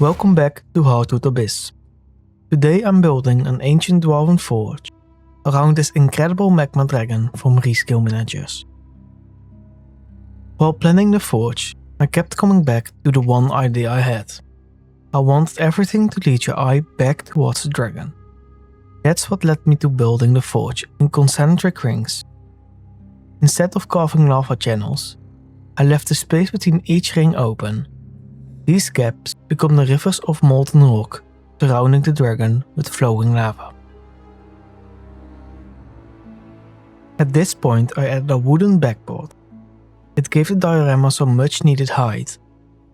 Welcome back to Heartwood Abyss. Today I'm building an ancient dwarven forge around this incredible Magma Dragon from Rescale Miniatures. While planning the forge, I kept coming back to the one idea I had. I wanted everything to lead your eye back towards the dragon. That's what led me to building the forge in concentric rings. Instead of carving lava channels, I left the space between each ring open. These gaps become the rivers of molten rock surrounding the dragon with flowing lava. At this point I added a wooden backboard. It gave the diorama some much needed height,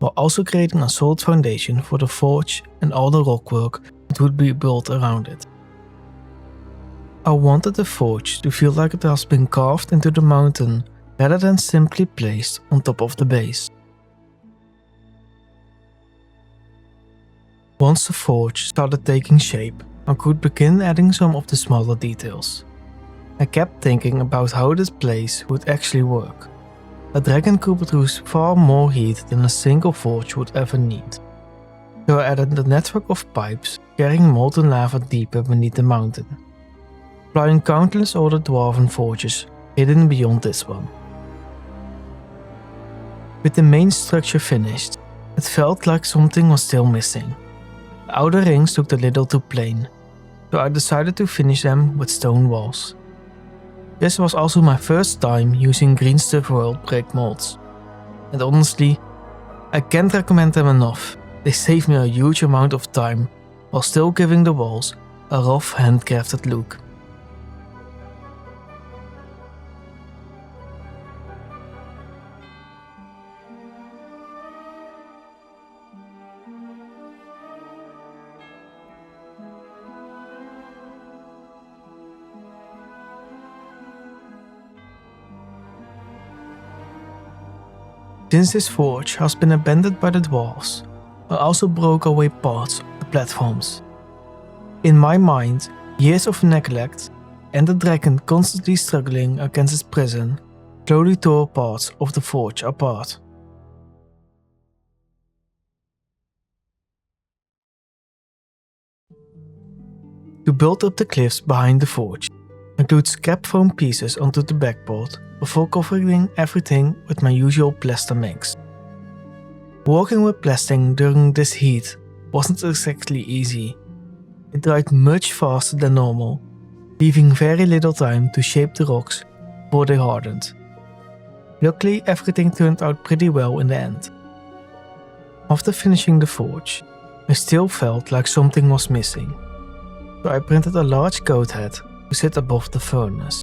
while also creating a solid foundation for the forge and all the rockwork that would be built around it. I wanted the forge to feel like it has been carved into the mountain rather than simply placed on top of the base. Once the forge started taking shape, I could begin adding some of the smaller details. I kept thinking about how this place would actually work. A dragon could produce far more heat than a single forge would ever need. So I added the network of pipes carrying molten lava deeper beneath the mountain, supplying countless other dwarven forges hidden beyond this one. With the main structure finished, it felt like something was still missing. The outer rings looked a little too plain, so I decided to finish them with stone walls. This was also my first time using green stuff world brick molds, and honestly, I can't recommend them enough. They saved me a huge amount of time while still giving the walls a rough handcrafted look. Since this forge has been abandoned by the dwarves, I also broke away parts of the platforms. In my mind, years of neglect and the dragon constantly struggling against its prison slowly tore parts of the forge apart. To build up the cliffs behind the forge, include scrap foam pieces onto the backboard before covering everything with my usual plaster mix. Working with plastering during this heat wasn't exactly easy. It dried much faster than normal, leaving very little time to shape the rocks before they hardened. Luckily, everything turned out pretty well in the end. After finishing the forge, I still felt like something was missing, so I printed a large goat head to sit above the furnace,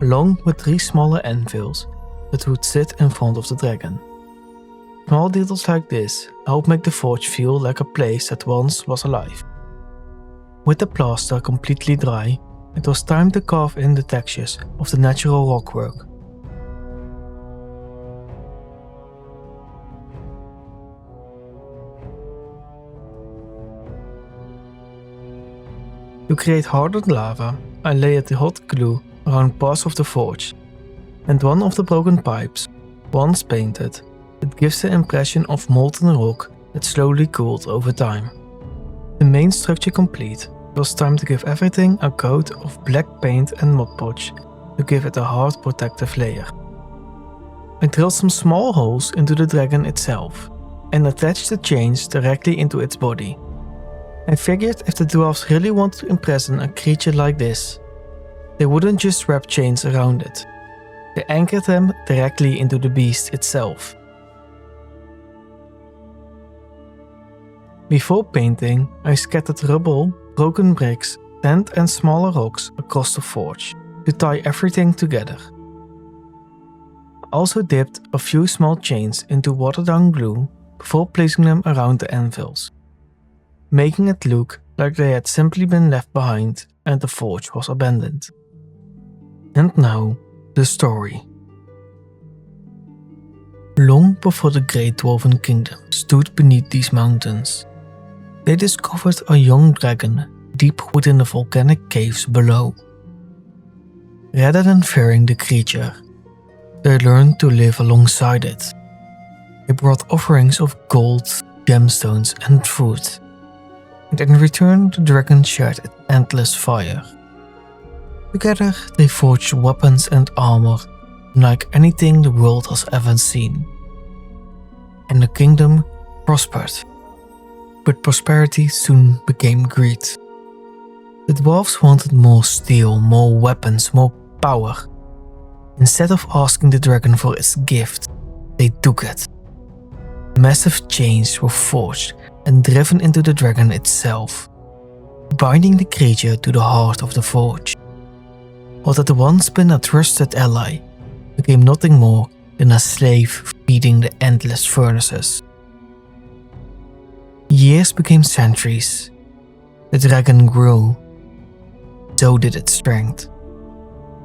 along with 3 smaller anvils that would sit in front of the dragon. Small details like this help make the forge feel like a place that once was alive. With the plaster completely dry, it was time to carve in the textures of the natural rockwork. To create hardened lava, I layered the hot glue around parts of the forge, and one of the broken pipes, once painted, it gives the impression of molten rock that slowly cooled over time. The main structure complete, it was time to give everything a coat of black paint and Mod Podge to give it a hard protective layer. I drilled some small holes into the dragon itself and attached the chains directly into its body. I figured if the dwarves really wanted to imprison a creature like this, they wouldn't just wrap chains around it. They anchored them directly into the beast itself. Before painting, I scattered rubble, broken bricks, sand and smaller rocks across the forge to tie everything together. I also dipped a few small chains into watered down glue before placing them around the anvils, making it look like they had simply been left behind and the forge was abandoned. And now, the story. Long before the Great Dwarven Kingdom stood beneath these mountains, they discovered a young dragon deep within the volcanic caves below. Rather than fearing the creature, they learned to live alongside it. They brought offerings of gold, gemstones and food. And in return the dragon shared its endless fire. Together they forged weapons and armor unlike anything the world has ever seen. And the kingdom prospered. But prosperity soon became greed. The dwarves wanted more steel, more weapons, more power. Instead of asking the dragon for its gift, they took it. Massive chains were forged and driven into the dragon itself, binding the creature to the heart of the forge. What had once been a trusted ally became nothing more than a slave feeding the endless furnaces. Years became centuries. The dragon grew. So did its strength.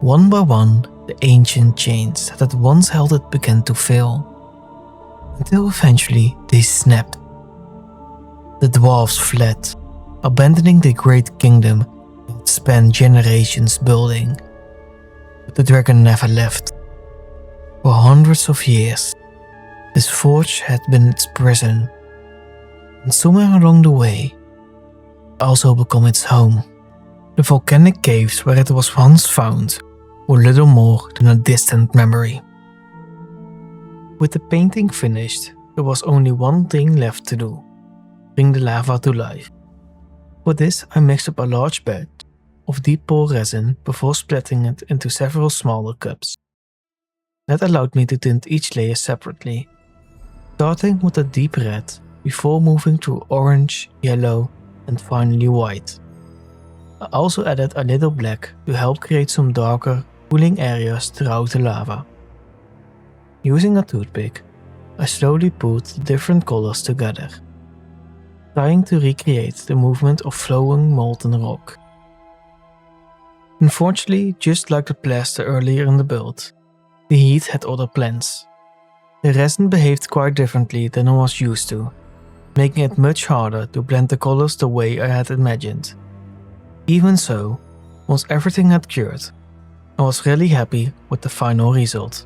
One by one, the ancient chains that had once held it began to fail, until eventually they snapped. The dwarves fled, abandoning the great kingdom they had spent generations building. But the dragon never left. For hundreds of years, this forge had been its prison, and somewhere along the way, it also became its home. The volcanic caves where it was once found were little more than a distant memory. With the painting finished, there was only one thing left to do: bring the lava to life. For this, I mixed up a large batch of deep pore resin before splitting it into several smaller cups. That allowed me to tint each layer separately, starting with a deep red before moving to orange, yellow, and finally white. I also added a little black to help create some darker, cooling areas throughout the lava. Using a toothpick, I slowly put the different colors together, trying to recreate the movement of flowing molten rock. Unfortunately, just like the plaster earlier in the build, the heat had other plans. The resin behaved quite differently than I was used to, making it much harder to blend the colors the way I had imagined. Even so, once everything had cured, I was really happy with the final result.